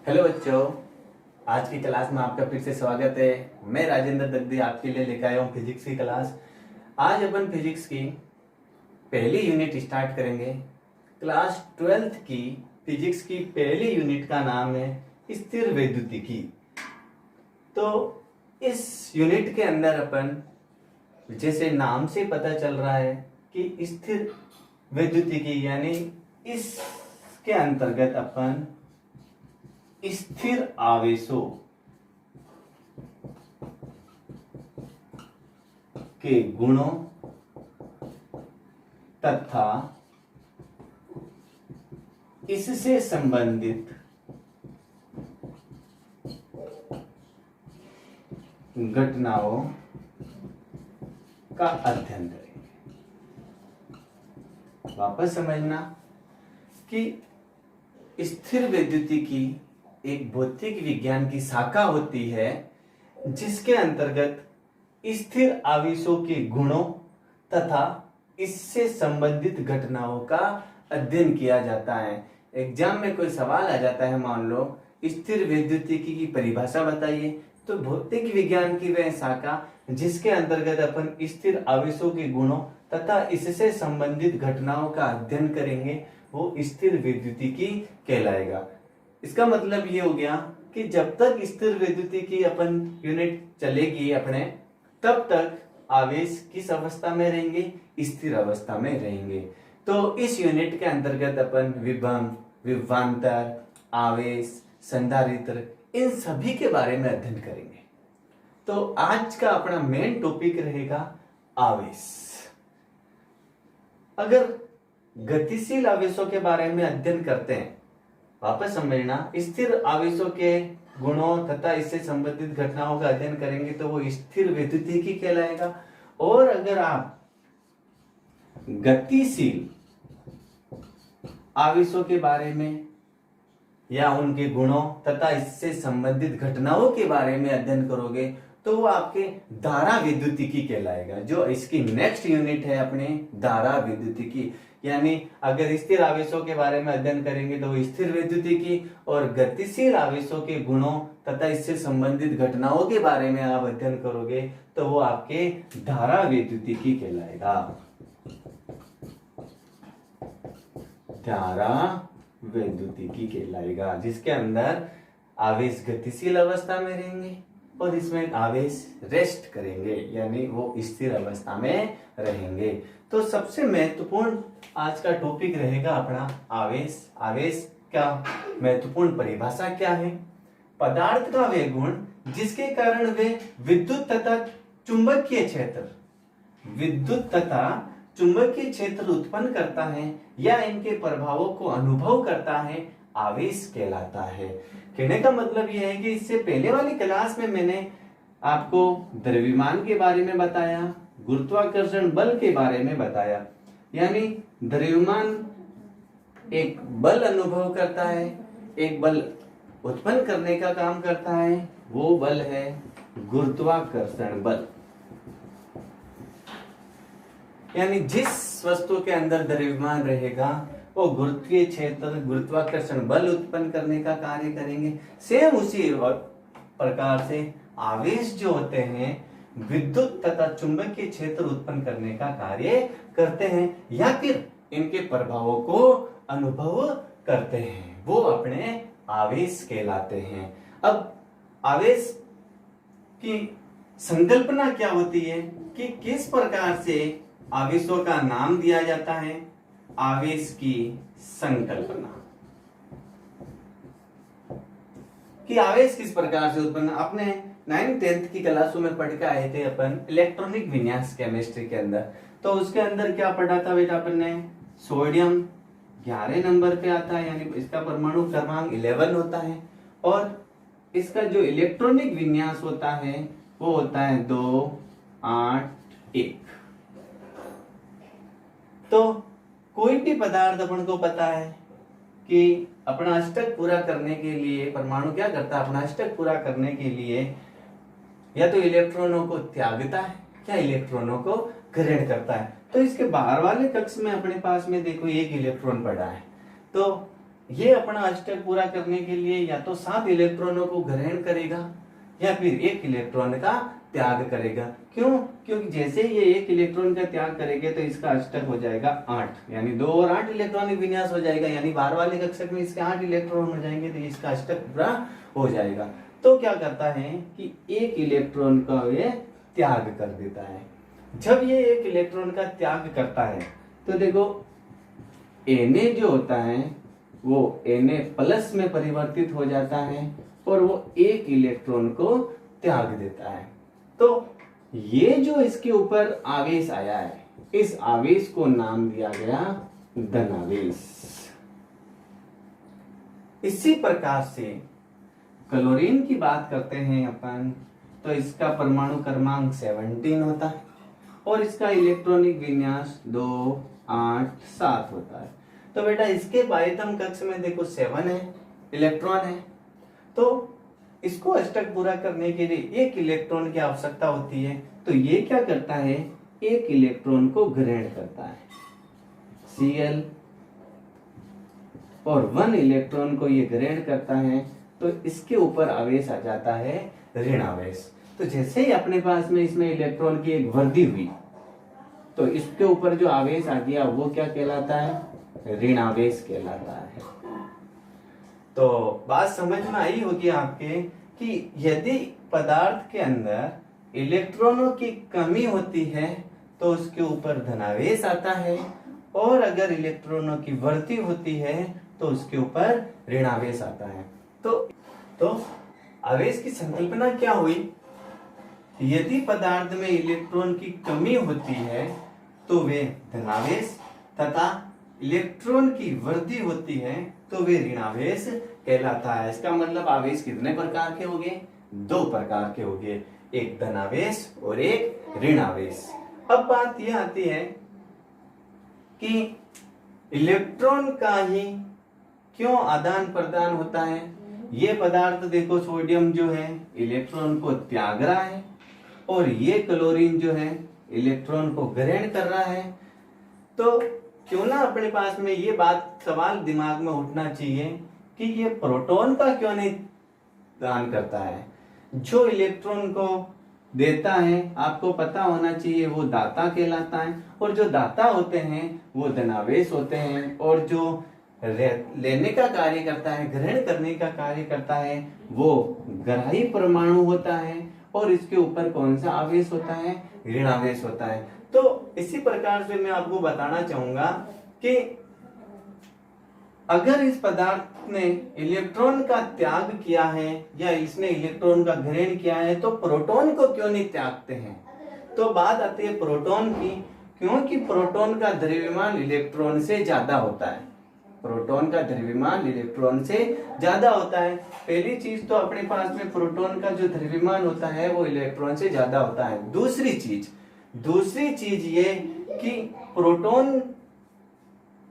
Hello बच्चों, आज की क्लास में आपका फिर से स्वागत है। मैं राजेंद्र दग्दी आपके लिए लेकर आया हूँ फिजिक्स की क्लास। आज अपन फिजिक्स की पहली यूनिट स्टार्ट करेंगे। क्लास 12th की फिजिक्स की पहली यूनिट का नाम है स्थिर वैद्युतिकी। तो इस यूनिट के अंदर अपन, जैसे नाम से पता चल रहा है कि स्थिर वैद्युतिकी, यानी इसके अंतर्गत अपन स्थिर आवेशों के गुणों तथा इससे संबंधित घटनाओं का अध्ययन करेंगे। वापस समझना कि स्थिर वैद्युतिकी एक भौतिक विज्ञान की शाखा होती है जिसके अंतर्गत स्थिर आवेशों के गुणों तथा इससे संबंधित घटनाओं का अध्ययन किया जाता है। एग्जाम में कोई सवाल आ जाता है, मान लो स्थिर वैद्युतिकी की परिभाषा बताइए, तो भौतिक विज्ञान की वह शाखा जिसके अंतर्गत अपन स्थिर आवेशों के गुणों तथा इससे संबंधित घटनाओं का अध्ययन करेंगे, वो स्थिर वैद्युतिकी कहलाएगा। इसका मतलब ये हो गया कि जब तक स्थिर वैद्युतिकी अपन यूनिट चलेगी अपने, तब तक आवेश किस अवस्था में रहेंगे? स्थिर अवस्था में रहेंगे। तो इस यूनिट के अंतर्गत अपन विभव, विभवांतर, आवेश, संधारित्र, इन सभी के बारे में अध्ययन करेंगे। तो आज का अपना मेन टॉपिक रहेगा आवेश। अगर गतिशील आवेशों के बारे में अध्ययन करते हैं, वापस समझना, स्थिर आवेशों के गुणों तथा इससे संबंधित घटनाओं का अध्ययन करेंगे तो वो स्थिर वैद्युतिकी कहलाएगा। और अगर आप गतिशील आवेशों के बारे में या उनके गुणों तथा इससे संबंधित घटनाओं के बारे में अध्ययन करोगे तो वो आपके धारा वैद्युतिकी कहलाएगा। जो इसकी नेक्स्ट यूनिट है अपने धारा वैद्युतिकी, यानी अगर स्थिर आवेशों के बारे में अध्ययन करेंगे तो वो स्थिर वैद्युतिकी, और गतिशील आवेशों के गुणों तथा इससे संबंधित घटनाओं के बारे में आप अध्ययन करोगे तो वो आपके धारा वैद्युतिकी कहलाएगा। धारा वैद्युतिकी कहलाएगा, जिसके अंदर आवेश गतिशील अवस्था में रहेंगे और इसमें आवेश रेस्ट करेंगे, यानी वो स्थिर अवस्था में रहेंगे। तो सबसे महत्वपूर्ण आज का टॉपिक रहेगा अपना आवेश। आवेश का महत्वपूर्ण परिभाषा क्या है? पदार्थ का वह गुण जिसके कारण वे विद्युत तथा चुंबकीय क्षेत्र उत्पन्न करता है या इनके प्रभावों को अनुभव करता है, आवेश कहलाता है। कहने का मतलब यह है कि इससे पहले वाली क्लास में मैंने आपको द्रव्यमान के बारे में बताया, गुरुत्वाकर्षण बल के बारे में बताया। यानी द्रव्यमान एक बल अनुभव करता है, एक बल उत्पन्न करने का काम करता है, वो बल है गुरुत्वाकर्षण बल। यानी जिस वस्तु के अंदर द्रव्यमान रहेगा वो गुरुत्वीय क्षेत्र, गुरुत्वाकर्षण बल उत्पन्न करने का कार्य करेंगे। सेम उसी प्रकार से आवेश जो होते हैं विद्युत तथा चुंबकीय क्षेत्र उत्पन्न करने का कार्य करते हैं या फिर इनके प्रभावों को अनुभव करते हैं, वो अपने आवेश कहलाते हैं। अब आवेश की संकल्पना क्या होती है कि किस प्रकार से आवेशों का नाम दिया जाता है? आवेश की संकल्पना कि आवेश किस प्रकार से उत्पन्न, अपने 9th 10th की क्लासों में पढ़ के आए थे अपन इलेक्ट्रॉनिक विन्यास केमिस्ट्री के अंदर। तो उसके अंदर क्या पढ़ा था बेटा अपन ने? सोडियम 11 नंबर पे आता है, यानी इसका परमाणु क्रमांक 11 होता है, और इसका जो इलेक्ट्रॉनिक विन्यास होता है वो होता है 2 8 1। तो कोई भी पदार्थ अपन को पता है कि अपना अष्टक पूरा करने के लिए परमाणु क्या करता है? अपना अष्टक पूरा करने के लिए या तो इलेक्ट्रॉनों को त्यागता है या इलेक्ट्रॉनों को ग्रहण करता है। तो इसके बाहर वाले कक्ष में अपने पास में देखो एक इलेक्ट्रॉन पड़ा है, तो ये अपना अष्टक पूरा करने के लिए या तो 7 इलेक्ट्रॉनों को ग्रहण करेगा या फिर 1 इलेक्ट्रॉन का त्याग करेगा। क्यों? क्योंकि जैसे ये 1 इलेक्ट्रॉन का त्याग करेंगे तो इसका अष्टक हो जाएगा 8, यानी 2 और 8 इलेक्ट्रॉनिक विन्यास हो जाएगा, यानी बाहर वाले कक्षक में इसके 8 इलेक्ट्रॉन हो जाएंगे, तो इसका अष्टक पूरा हो जाएगा। तो क्या करता है कि 1 इलेक्ट्रॉन का ये त्याग कर देता है। जब ये 1 इलेक्ट्रॉन का त्याग करता है तो देखो Na जो होता है वो Na+ में परिवर्तित हो जाता है और वो 1 इलेक्ट्रॉन को त्याग देता है। तो ये जो इसके ऊपर आवेश आया है, इस आवेश को नाम दिया गया धनावेश। इसी प्रकार से क्लोरीन की बात करते हैं अपन, तो इसका परमाणु क्रमांक 17 होता है और इसका इलेक्ट्रॉनिक विन्यास 2, 8, 7 होता है। तो बेटा इसके बाह्यतम कक्ष में देखो 7 है, इलेक्ट्रॉन है, तो इसको अष्टक पूरा करने के लिए 1 इलेक्ट्रॉन की आवश्यकता होती है। तो ये क्या करता है, 1 इलेक्ट्रॉन को ग्रहण करता है Cl और 1 इलेक्ट्रॉन को ये ग्रहण करता है, तो इसके ऊपर आवेश आ जाता है ऋण आवेश। तो जैसे ही अपने पास में इसमें इलेक्ट्रॉन की एक वृद्धि हुई तो इसके ऊपर जो आवेश आ गया वो क्या कहलाता है, ऋण आवेश कहलाता है। तो बात समझ में आई होगी आपके कि यदि पदार्थ के अंदर इलेक्ट्रॉनों की कमी होती है तो उसके ऊपर धनावेश आता है, और अगर इलेक्ट्रॉनों की वृद्धि होती है तो उसके ऊपर ऋणावेश आता है। तो आवेश की संकल्पना क्या हुई, यदि पदार्थ में इलेक्ट्रॉन की कमी होती है तो वे धनावेश, तथा इलेक्ट्रॉन की वृद्धि होती है तो वे ऋणावेश कहलाता है। इसका मतलब आवेश कितने प्रकार के होंगे, 2 प्रकार के होंगे, एक धनावेश और एक ऋणावेश। अब बात यह आती है कि इलेक्ट्रॉन का ही क्यों आदान प्रदान होता है। ये पदार्थ देखो सोडियम जो है इलेक्ट्रॉन को त्याग रहा है और ये क्लोरीन जो है इलेक्ट्रॉन को ग्रहण कर रहा है। तो क्यों ना अपने पास में ये बात सवाल दिमाग में उठना चाहिए कि ये प्रोटॉन का क्यों नहीं दान करता है। जो इलेक्ट्रॉन को देता है आपको पता होना चाहिए वो दाता कहलाता है, और जो दाता होते हैं वो धनावेश होते हैं, और जो लेने का कार्य करता है, ग्रहण करने का कार्य करता है, वो ग्राही परमाणु होता है, और इसके ऊपर कौन सा आवेश होता है, ऋणावेश होता है। तो इसी प्रकार से मैं आपको बताना चाहूंगा कि अगर इस पदार्थ ने इलेक्ट्रॉन का त्याग किया है या इसने इलेक्ट्रॉन का ग्रहण किया है तो प्रोटॉन को क्यों नहीं त्यागते हैं। तो बात आती है प्रोटॉन की, क्योंकि प्रोटॉन का द्रव्यमान इलेक्ट्रॉन से ज्यादा होता है। प्रोटॉन का द्रव्यमान इलेक्ट्रॉन से ज्यादा होता है। पहली चीज तो अपने पास में प्रोटॉन का जो द्रव्यमान होता है वो इलेक्ट्रॉन से ज्यादा होता है। दूसरी चीज ये कि प्रोटॉन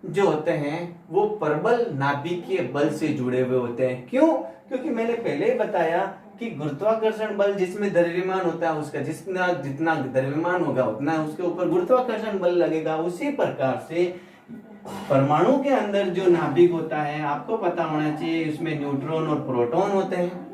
जो होते हैं वो प्रबल नाभिकीय बल से जुड़े हुए होते हैं। क्यों? क्योंकि मैंने पहले ही बताया कि गुरुत्वाकर्षण बल जिसमें द्रव्यमान होता है उसका जितना द्रव्यमान होगा उतना उसके ऊपर गुरुत्वाकर्षण बल लगेगा। उसी प्रकार से परमाणु के अंदर जो नाभिक होता है आपको पता होना चाहिए उसमें न्यूट्रॉन और प्रोटॉन होते हैं।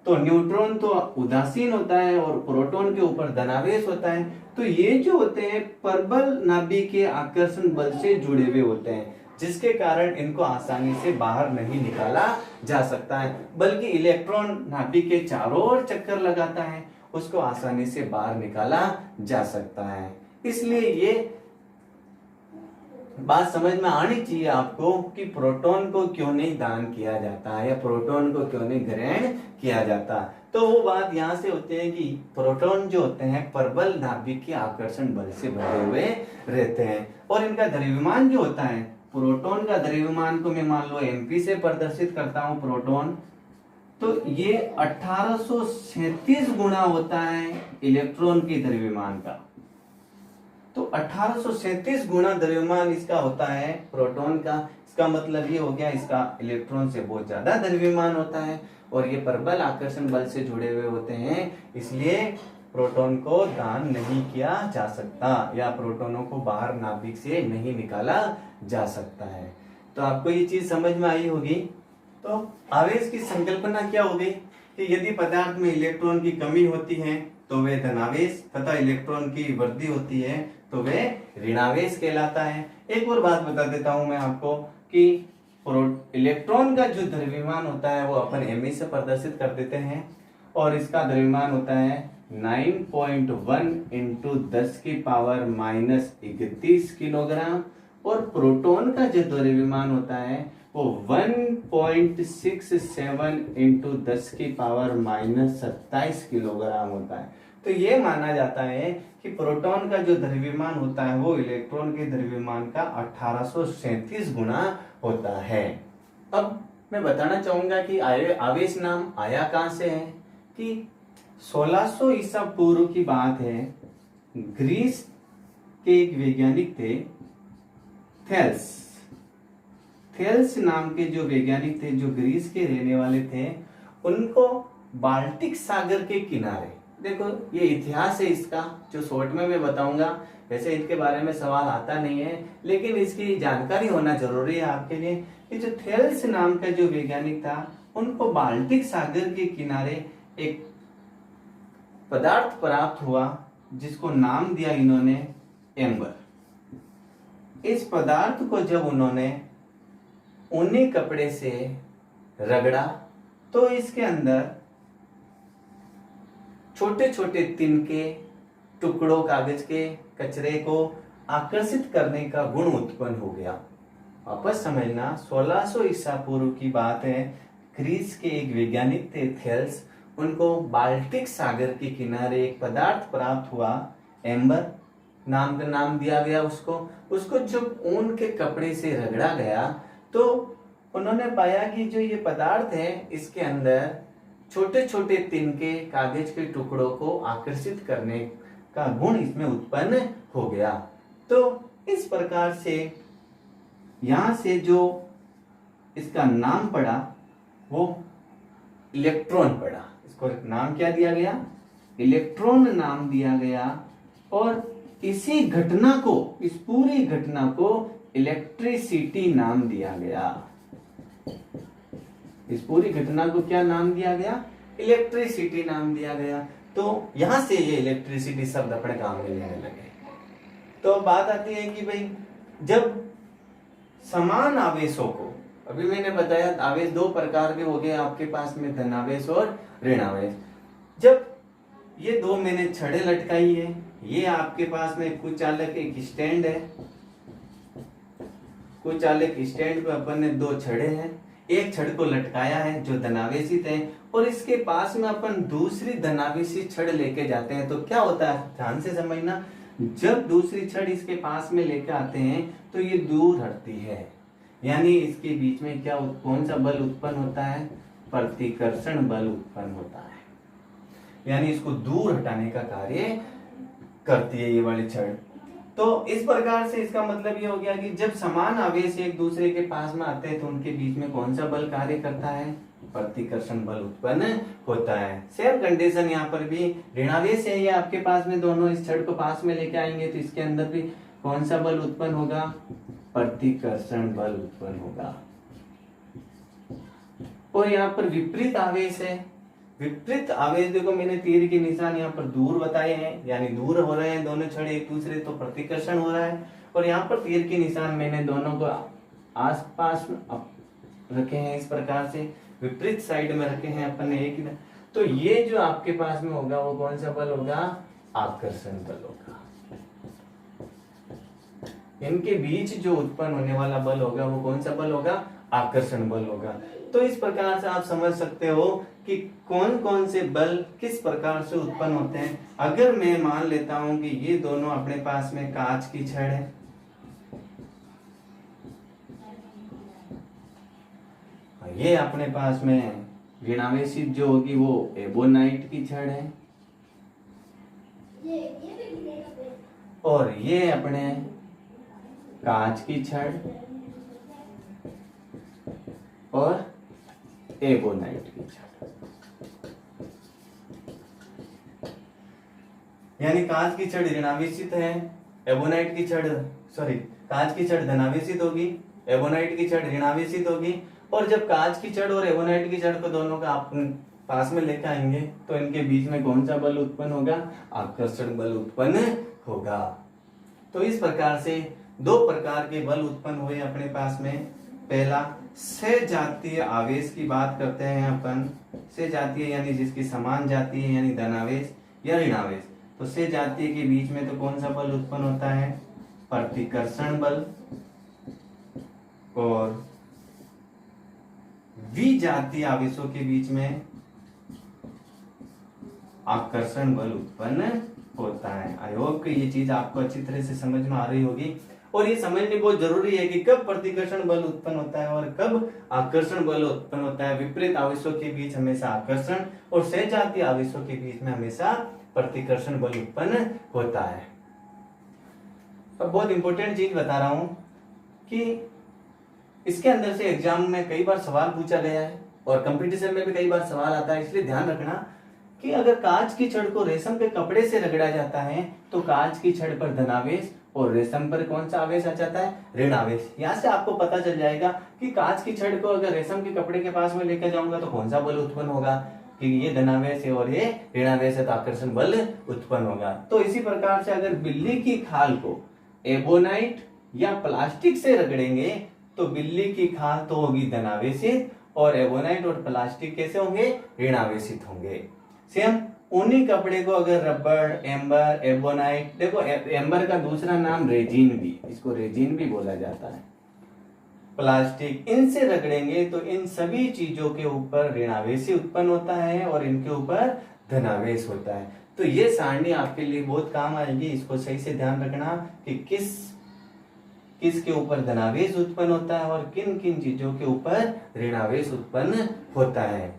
तो न्यूट्रॉन तो उदासीन होता है और प्रोटॉन के ऊपर धनावेश होता है। तो ये जो होते हैं प्रबल नाभिकीय आकर्षण बल से जुड़े हुए होते हैं, जिसके कारण इनको आसानी से बाहर नहीं निकाला जा सकता है, बल्कि इलेक्ट्रॉन नाभिक के चारों ओर चक्कर लगाता है, उसको आसानी से बाहर निकाला जा सकता है। इसलिए ये बात समझ में आनी चाहिए आपको कि प्रोटॉन को क्यों नहीं दान किया जाता है या प्रोटॉन को क्यों नहीं ग्रहण किया जाता। तो वो बात यहाँ से होती है कि प्रोटॉन जो होते हैं प्रबल नाभिकीय आकर्षण बल से भरे हुए रहते हैं, और इनका द्रव्यमान जो होता है, प्रोटॉन का द्रव्यमान को मैं मान लो MP से प्रदर्शित करता हूँ प्रोटॉन, तो ये 1837 गुना होता है इलेक्ट्रॉन के द्रव्यमान का। तो 1837 गुना द्रव्यमान इसका होता है प्रोटॉन का। इसका मतलब ये हो गया इसका इलेक्ट्रॉन से बहुत ज्यादा द्रव्यमान होता है, और ये प्रबल आकर्षण बल से जुड़े हुए होते हैं, इसलिए प्रोटॉन को दान नहीं किया जा सकता या प्रोटॉनों को बाहर नाभिक से नहीं निकाला जा सकता है। तो आपको ये चीज समझ में आई होगी। तो आवेश की संकल्पना क्या होगी कि यदि पदार्थ में इलेक्ट्रॉन की कमी होती है तो वे धनावेश तथा इलेक्ट्रॉन की वृद्धि होती है तो वे ऋणावेश कहलाता है। एक और बात बता देता हूं मैं आपको कि इलेक्ट्रॉन का जो द्रव्यमान होता है वो अपन एमई से प्रदर्शित कर देते हैं और इसका द्रव्यमान होता है 9.1 इंटू 10 की पावर माइनस 31 किलोग्राम और प्रोटॉन का जो द्रव्यमान होता है वो 1.67 इंटू 10 की पावर माइनस 27 किलोग्राम होता है। तो ये माना जाता है कि प्रोटॉन का जो द्रव्यमान होता है वो इलेक्ट्रॉन के द्रव्यमान का 1837 गुना होता है। अब मैं बताना चाहूंगा कि आवेश नाम आया कहां से है कि 1600 ईसा पूर्व की बात है। ग्रीस के एक वैज्ञानिक थे थेल्स नाम के जो वैज्ञानिक थे जो ग्रीस के रहने वाले थे, उनको बाल्टिक सागर के किनारे, देखो ये इतिहास है इसका जो शॉर्ट में मैं बताऊंगा, वैसे इनके बारे में सवाल आता नहीं है लेकिन इसकी जानकारी होना जरूरी है आपके लिए कि जो थेल्स नाम का जो वैज्ञानिक था उनको बाल्टिक सागर के किनारे एक पदार्थ प्राप्त हुआ जिसको नाम दिया इन्होंने एम्बर। इस पदार्थ को जब उन्होंने ऊनी कपड़े से रगड़ा तो इसके अंदर छोटे छोटे तिनके टुकड़ों कागज के कचरे को आकर्षित करने का गुण उत्पन्न हो गया। वापस समझना 1600 ईसा पूर्व की बात है। ग्रीस के एक वैज्ञानिक थे थेल्स, उनको बाल्टिक सागर के किनारे एक पदार्थ प्राप्त हुआ एम्बर नाम का नाम दिया गया उसको जब ऊन के कपड़े से रगड़ा गया तो उन्होंने पाया कि जो ये पदार्थ है इसके अंदर छोटे छोटे तिनके कागज के टुकड़ों को आकर्षित करने का गुण इसमें उत्पन्न हो गया। तो इस प्रकार से यहां से जो इसका नाम पड़ा वो इलेक्ट्रॉन पड़ा। इसको नाम क्या दिया गया? इलेक्ट्रॉन नाम दिया गया। और इसी घटना को, इस पूरी घटना को इलेक्ट्रिसिटी नाम दिया गया। इस पूरी घटना को क्या नाम दिया गया? इलेक्ट्रिसिटी नाम दिया गया। तो यहां से ये इलेक्ट्रिसिटी शब्द अपने काम में लेने लगे। तो बात आती है कि भाई जब समान आवेशों को, अभी मैंने बताया आवेश दो प्रकार के हो गए आपके पास में, धनावेश और ऋणावेश। जब ये दो मैंने छड़े लटकाई है, ये आपके पास में कुचालक एक स्टैंड है, कुचालक स्टैंड पे अपन ने दो छड़े हैं, एक छड़ को लटकाया है जो धनावेशित है और इसके पास में अपन दूसरी धनावेशी छड़ लेके जाते हैं। तो क्या होता है, ध्यान से समझना, जब दूसरी छड़ इसके पास में लेके आते हैं तो ये दूर हटती है, यानी इसके बीच में क्या कौन सा बल उत्पन्न होता है? प्रतिकर्षण बल उत्पन्न होता है, यानी इसको दूर हटाने का कार्य करती है ये वाली छड़। तो इस प्रकार से इसका मतलब ये हो गया कि जब समान आवेश एक दूसरे के पास में आते हैं तो उनके बीच में कौन सा बल कार्य करता है? प्रतिकर्षण बल उत्पन्न होता है। सेम कंडीशन यहाँ पर भी, ऋणावेश है ये आपके पास में, दोनों इस छड़ को पास में लेके आएंगे तो इसके अंदर भी कौन सा बल उत्पन्न होगा? प्रतिकर्षण बल उत्पन्न होगा। और यहाँ पर विपरीत आवेश है। विपरीत आवेश देखो मैंने तीर के निशान यहाँ पर दूर बताए हैं, यानी दूर हो रहे हैं दोनों छड़े एक दूसरे, तो प्रतिकर्षण हो रहा है। और यहाँ पर तीर के निशान मैंने दोनों को आसपास रखे हैं, इस प्रकार से विपरीत साइड में रखे हैं अपन ने एक। तो ये जो आपके पास में होगा वो कौन सा बल होगा? आकर्षण बल होगा। इनके बीच जो उत्पन्न होने वाला बल होगा वो कौन सा बल होगा? आकर्षण बल होगा। तो इस प्रकार से आप समझ सकते हो कि कौन कौन से बल किस प्रकार से उत्पन्न होते हैं। अगर मैं मान लेता हूं कि ये दोनों अपने पास में कांच की छड़ है, ये अपने पास में ऋणावेशित जो होगी वो एबोनाइट की छड़ है, और ये अपने कांच की छड़ और एबोनाइट की छड़, यानी कांच की छड़ ऋणावेशित है, एबोनाइट की छड़ कांच की छड़ धनावेशित होगी, एबोनाइट की छड़ ऋणावेशित होगी। और जब कांच की छड़ और एबोनाइट की छड़ को दोनों का आप पास में लेकर आएंगे तो इनके बीच में कौन सा बल उत्पन्न होगा? आकर्षण बल उत्पन्न होगा। तो इस प्रकार से दो प्रकार के बल उत्पन्न हुए अपने पास में। पहला सहजातीय आवेश की बात करते हैं अपन। सहजातीय यानी जिसकी समान जाती है, यानी धनावेश या ऋणावेश। तो सहजातीय के बीच में तो कौन सा बल उत्पन्न होता है? प्रतिकर्षण बल। और विजातीय आवेशों के बीच में आकर्षण बल उत्पन्न होता है। आई होप कि ये चीज आपको अच्छी तरह से समझ में आ रही होगी। और ये समझनी बहुत जरूरी है कि कब प्रतिकर्षण बल उत्पन्न होता है और कब आकर्षण बल उत्पन्न होता है। विपरीत आवेशों के बीच हमेशा आकर्षण और सहजातीय आवेशों के बीच में हमेशा प्रतिकर्षण बल उत्पन्न होता है। अब बहुत इंपॉर्टेंट चीज बता रहा हूं कि इसके अंदर से एग्जाम में कई बार सवाल पूछा गया है और कंपटीशन में भी कई बार सवाल आता है। इसलिए ध्यान रखना कि अगर कांच की छड़ को रेशम के कपड़े से रगड़ा जाता है तो कांच की छड़ पर धनावेश और रेशम पर कौन सा आवेश आ जाता है? ऋणावेश। यहाँ से आपको पता चल जाएगा कि कांच की छड़ को अगर रेशम के कपड़े के पास में लेकर जाऊंगा तो कौन सा बल उत्पन्न होगा, कि ये धनावेश है और ये ऋणावेश है, तो आकर्षण बल उत्पन्न होगा। तो इसी प्रकार से अगर बिल्ली की खाल को एबोनाइट या प्लास्टिक से रगड़ेंगे तो बिल्ली की खाल तो होगी धनावेशित और एबोनाइट और प्लास्टिक कैसे होंगे? ऋणावेशित होंगे। सेम ऊनी कपड़े को अगर रबड़, एम्बर, एबोनाइट, देखो एम्बर का दूसरा नाम रेजिन भी, इसको रेजिन भी बोला जाता है, प्लास्टिक, इनसे रगड़ेंगे तो इन सभी चीजों के ऊपर ऋणावेश उत्पन्न होता है और इनके ऊपर धनावेश होता है। तो ये सारणी आपके लिए बहुत काम आएगी। इसको सही से ध्यान रखना कि किसके ऊपर धनावेश उत्पन्न होता है और किन किन चीजों के ऊपर ऋणावेश उत्पन्न होता है।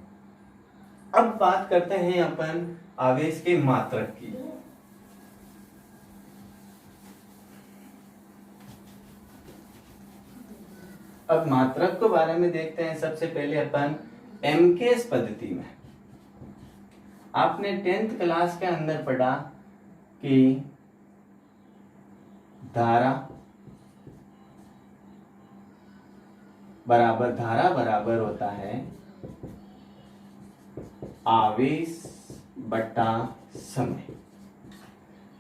अब बात करते हैं अपन आवेश के मात्रक की। अब मात्रक के बारे में देखते हैं। सबसे पहले अपन एमकेएस पद्धति में, आपने 10th क्लास के अंदर पढ़ा कि धारा बराबर होता है आवेश बटा समय।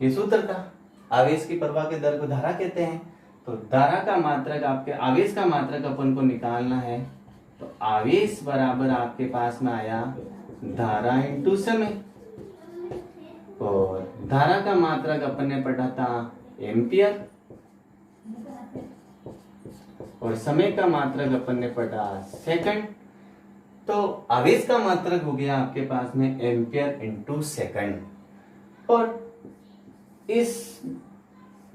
ये सूत्र था। आवेश की प्रवाह के दर को धारा कहते हैं। तो धारा का मात्रक, आपके आवेश का मात्रक अपन को निकालना है। तो आवेश बराबर आपके पास में आया धारा इंटू समय। और धारा का मात्रक अपन ने पढ़ा था एम्पियर और समय का मात्रक अपन ने पढ़ा सेकंड। तो आवेश का मात्रक हो गया आपके पास में एम्पियर इंटू सेकंड। और इस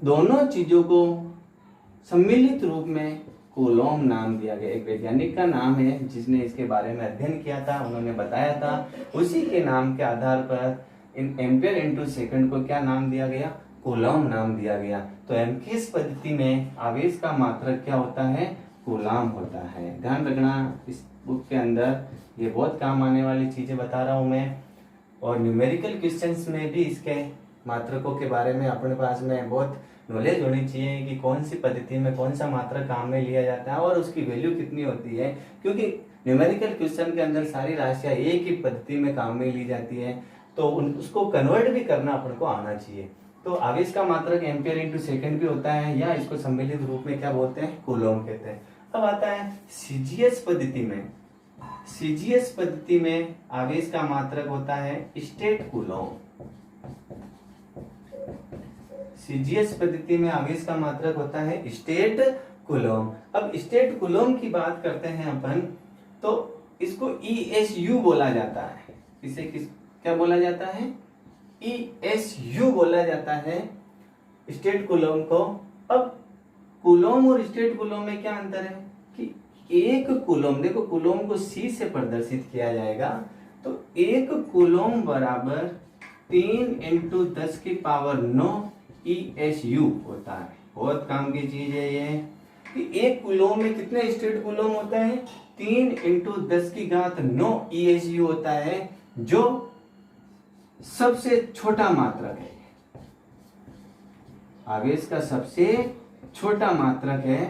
दोनों चीजों को सम्मिलित रूप में कूलॉम नाम दिया गया। एक वैज्ञानिक का नाम है जिसने इसके बारे में अध्ययन किया था, उन्होंने बताया था। उसी के नाम के आधार पर इन एम्पियर इंटू सेकंड को क्या नाम दिया गया? कूलॉम नाम दिया गया। तो एमकेएस पद्धति में आवेश का मात्रक क्या होता है? कूलॉम होता है। ध्यान रखना, इस बुक के अंदर ये बहुत काम आने वाली चीजें बता रहा हूं मैं। और न्यूमेरिकल क्वेश्चंस में भी इसके मात्रकों के बारे में अपने पास में बहुत नॉलेज होनी चाहिए कि कौन सी पद्धति में कौन सा मात्रक काम में लिया जाता है और उसकी वैल्यू कितनी होती है। क्योंकि न्यूमेरिकल क्वेश्चन के अंदर सारी राशियां एक ही पद्धति में काम में ली जाती है, तो उसको कन्वर्ट भी करना अपन को आना चाहिए। तो आवेश का मात्रक एम्पियर इंटू सेकंड भी होता है, या इसको सम्मिलित रूप में क्या बोलते हैं? कूलॉम कहते हैं। अब आता है सीजीएस पद्धति में। सीजीएस पद्धति में आवेश का मात्रक होता है स्टेट कूलॉम। सीजीएस पद्धति में आवेश का मात्रक होता है स्टेट कूलॉम। अब स्टेट कूलॉम की बात करते हैं अपन, तो इसको ESU बोला जाता है। इसे क्या बोला जाता है? ESU बोला जाता है स्टेट कूलॉम को। अब कूलॉम और स्टेट कूलॉम में क्या अंतर है कि एक कूलॉम, देखो कूलॉम को C से प्रदर्शित किया जाएगा, तो एक कूलॉम बराबर 3 × 10⁹ ESU होता है। बहुत काम की चीज है ये कि एक कूलॉम में कितने स्टेट कूलॉम होता है? 3 × 10⁹ ESU होता है, जो सबसे छोटा मात्रक है। आवेश का सबसे छोटा मात्रक है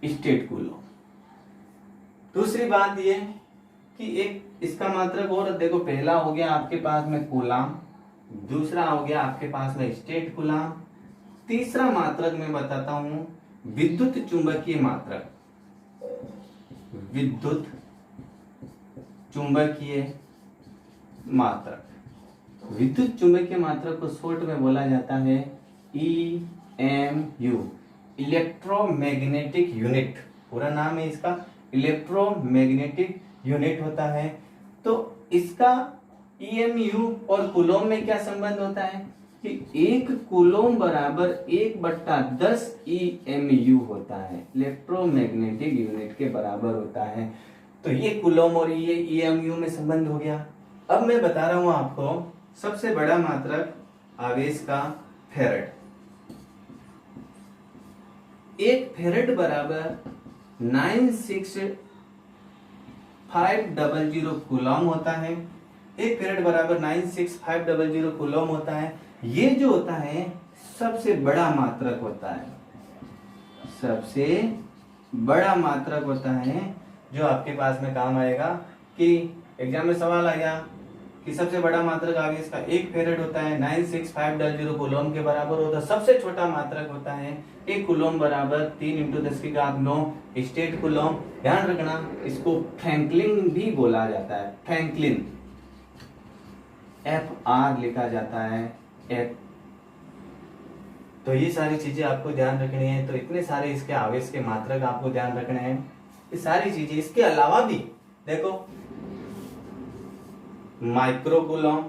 स्टेट कूलम। दूसरी बात ये कि एक इसका मात्रक और देखो, पहला हो गया आपके पास में कूलम, दूसरा हो गया आपके पास में स्टेट कूलम, तीसरा मात्रक मैं बताता हूं विद्युत चुंबकीय मात्रक। विद्युत चुंबकीय मात्रक, विद्युत चुंबकीय मात्रक को शॉर्ट में बोला जाता है EMU, इलेक्ट्रोमैग्नेटिक यूनिट। पूरा नाम है इसका इलेक्ट्रोमैग्नेटिक यूनिट होता है। तो इसका EMU और कूलोम में क्या संबंध होता है कि 1 कूलोम बराबर 1/10 EMU होता है, इलेक्ट्रोमैग्नेटिक यूनिट के बराबर होता है। तो ये कूलोम और ये EMU में संबंध हो गया। अब मैं बता रहा हूं आपको सबसे बड़ा मात्रक आवेश का फेरेड। 1 फेरेड बराबर 96500 कूलम होता है। 1 फेरेड बराबर 96500 कूलम होता है। ये जो होता है सबसे बड़ा मात्रक होता है, सबसे बड़ा मात्रक होता है जो आपके पास में काम आएगा। कि एग्जाम में सवाल आया कि सबसे बड़ा मात्रक आवेश का 1 फेरेड होता है, 96500 कूलम के बराबर होता है। सबसे छोटा मात्रक होता है 1 कूलम बराबर 3 × 10⁹ स्टेट कूलम। ध्यान रखना, इसको फ्रैंकलिन भी बोला जाता है, फ्रैंकलिन, FR लिखा जाता है, F। तो ये सारी चीजें आपको ध्यान रखनी है। तो इतने सारे इसके आवेश के मात्रक आपको ध्यान रखने हैं, ये सारी चीजें। इसके अलावा भी देखो माइक्रो कूलम,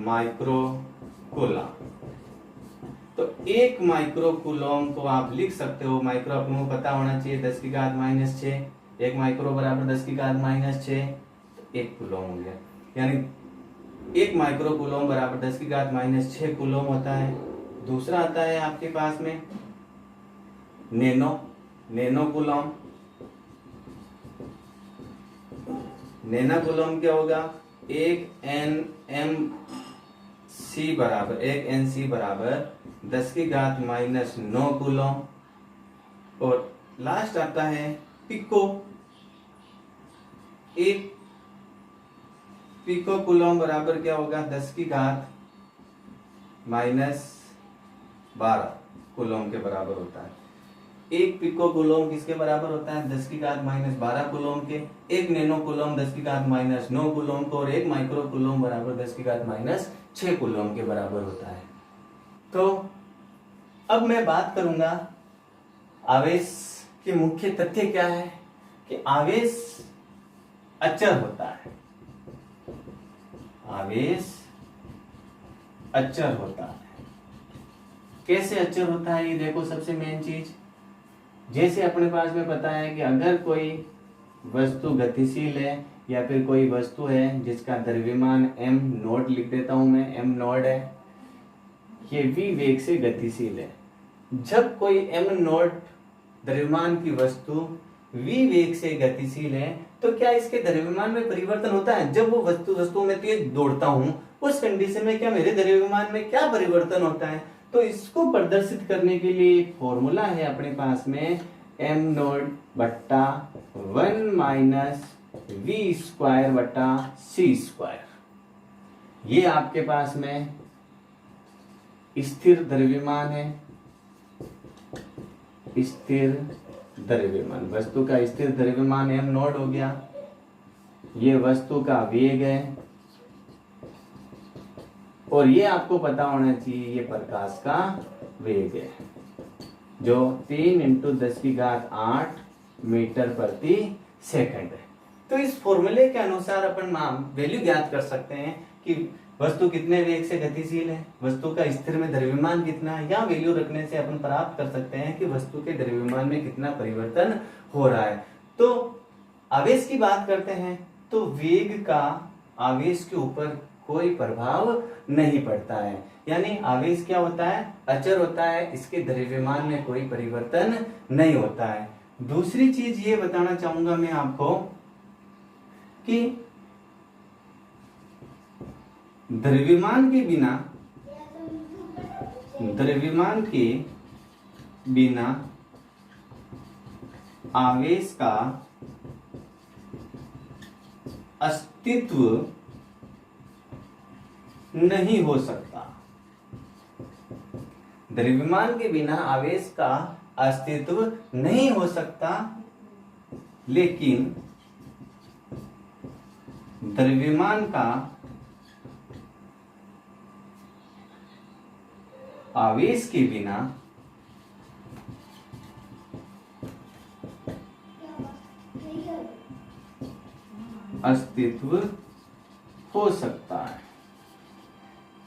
माइक्रो कूलम। तो 1 माइक्रो कूलम को आप लिख सकते हो, माइक्रो आपको पता होना चाहिए 10⁻⁶। 1 माइक्रो बराबर 10⁻⁶, तो 1 कूलम हो गया। यानी 1 माइक्रो कूलम बराबर 10⁻⁶ कूलम होता है। दूसरा आता है आपके पास में नैनो कूलम। नैनो कूलम क्या होगा, 1 NMC बराबर 10⁻⁹ कूलम। और लास्ट आता है पिको। 1 पिको कूलम बराबर क्या होगा, 10⁻12 कूलम के बराबर होता है। 1 पिको कूलम किसके बराबर होता है, 10⁻12 कूलम के। 1 नैनो कूलम 10⁻9 कूलम को, और 1 माइक्रो कूलम बराबर 10⁻6 कूलम के बराबर होता है। तो अब मैं बात करूंगा आवेश के मुख्य तथ्य क्या है कि आवेश अचर होता है, आवेश अचर होता है। कैसे अचर होता है ये देखो, सबसे मेन चीज, जैसे अपने पास में पता है कि अगर कोई वस्तु गतिशील है या फिर कोई वस्तु है जिसका द्रव्यमान m0 लिख देता हूं मैं, m0 है, ये v वेग से गतिशील है। जब कोई m0 द्रव्यमान की वस्तु v वेग से गतिशील है तो क्या इसके द्रव्यमान में परिवर्तन होता है? जब वो वस्तु में तेज दौड़ता हूं उस कंडीशन में क्या मेरे द्रव्यमान में क्या परिवर्तन होता है? तो इसको प्रदर्शित करने के लिए एक फॉर्मूला है अपने पास में, m0/1 - v²/c²। ये आपके पास में स्थिर द्रव्यमान है, स्थिर द्रव्यमान, वस्तु का स्थिर द्रव्यमान m0 हो गया। ये वस्तु का वेग है और ये आपको पता होना चाहिए ये प्रकाश का वेग है जो 3 × 10⁸ मीटर प्रति सेकंड है। तो इस फॉर्मूले के अनुसार अपन वैल्यू ज्ञात कर सकते हैं कि वस्तु कितने वेग से गतिशील है, वस्तु का स्थिर में द्रव्यमान कितना है। या वैल्यू रखने से अपन प्राप्त कर सकते हैं कि वस्तु के द्रव्यमान में कितना परिवर्तन हो रहा है। तो आवेश की बात करते हैं तो वेग का आवेश के ऊपर कोई प्रभाव नहीं पड़ता है, यानी आवेश क्या होता है, अचर होता है, इसके द्रव्यमान में कोई परिवर्तन नहीं होता है। दूसरी चीज ये बताना चाहूंगा मैं आपको कि द्रव्यमान के बिना आवेश का अस्तित्व नहीं हो सकता। द्रव्यमान के बिना आवेश का अस्तित्व नहीं हो सकता, लेकिन द्रव्यमान का आवेश के बिना अस्तित्व हो सकता है।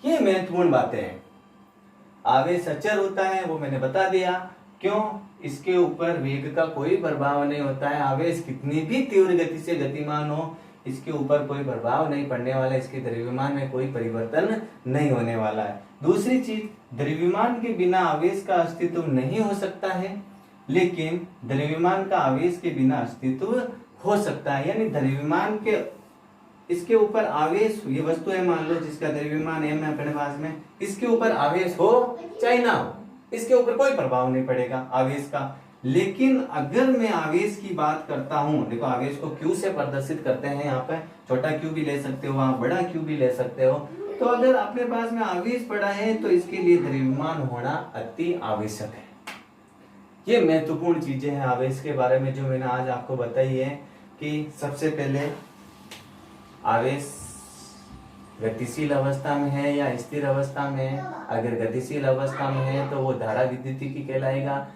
ये महत्वपूर्ण बातें हैं। आवेश अचर होता है, वो मैंने बता दिया। क्यों? इसके ऊपर वेग का कोई प्रभाव नहीं होता है। आवेश कितनी भी तीव्र गति से गतिमान हो, इसके ऊपर कोई प्रभाव नहीं पड़ने वाला, इसके द्रव्यमान में कोई परिवर्तन नहीं होने वाला है। दूसरी चीज, द्रव्यमान के बिना आवेश का अस्तित्व नहीं हो सकता है, लेकिन द्रव्यमान का आवेश के बिना अस्तित्व हो सकता है। यानी द्रव्यमान के इसके ऊपर आवेश, ये वस्तु है मान लो जिसका द्रव्यमान m है अपने पास में, इसके ऊपर आवेश हो चाहे ना हो, इसके ऊपर कोई प्रभाव नहीं पड़ेगा आवेश का। लेकिन अगर मैं आवेश की बात करता हूं, देखो आवेश को Q से प्रदर्शित करते हैं, यहाँ पे छोटा Q भी ले सकते हो, आप बड़ा Q भी ले सकते हो। तो अगर अपने पास में आवेश पड़ा है तो इसके लिए द्रव्यमान होना अति आवश्यक है। ये महत्वपूर्ण चीजें हैं आवेश के बारे में जो मैंने आज आपको बताई है कि सबसे पहले आवेश गतिशील अवस्था में है या स्थिर अवस्था में है। अगर गतिशील अवस्था में है तो वो धारा विद्युतीकी कहलाएगा,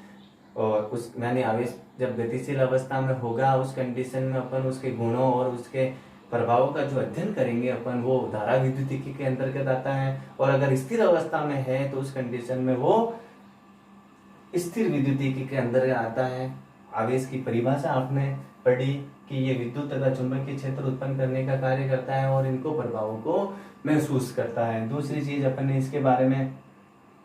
और उस यानी आवेश जब गतिशील अवस्था में होगा उस कंडीशन में अपन उसके गुणों और उसके प्रभावों का जो अध्ययन करेंगे अपन, वो धारा विद्युतीकी के अंतर्गत आता है। और अगर स्थिर अवस्था में है तो उस कंडीशन में वो स्थिर विद्युतीकी के अंदर आता है। आवेश की परिभाषा आपने पढ़ी कि ये विद्युत तथा चुंबकीय क्षेत्र उत्पन्न करने का कार्य करता है और इनको प्रभावों को महसूस करता है। दूसरी चीज अपन ने इसके बारे में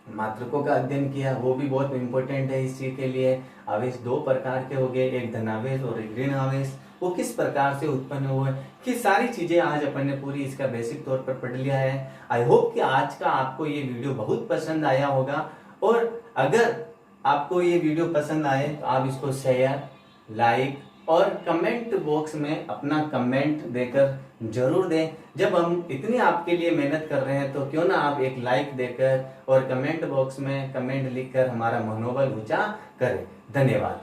मात्रकों का अध्ययन किया, वो भी बहुत इंपॉर्टेंट है इस चीज के लिए। आवेश दो प्रकार के हो गए, एक धनावेश और एक ऋण आवेश। वो किस प्रकार से उत्पन्न हुए, कि सारी चीजें आज अपन ने पूरी इसका बेसिक तौर पर पढ़ लिया है। आई होप कि आज का आपको ये वीडियो बहुत पसंद आया होगा, और अगर आपको ये वीडियो पसंद आए तो आप इसको शेयर, लाइक और कमेंट बॉक्स में अपना कमेंट देकर जरूर दें। जब हम इतनी आपके लिए मेहनत कर रहे हैं तो क्यों ना आप एक लाइक देकर और कमेंट बॉक्स में कमेंट लिखकर हमारा मनोबल ऊंचा करें। धन्यवाद।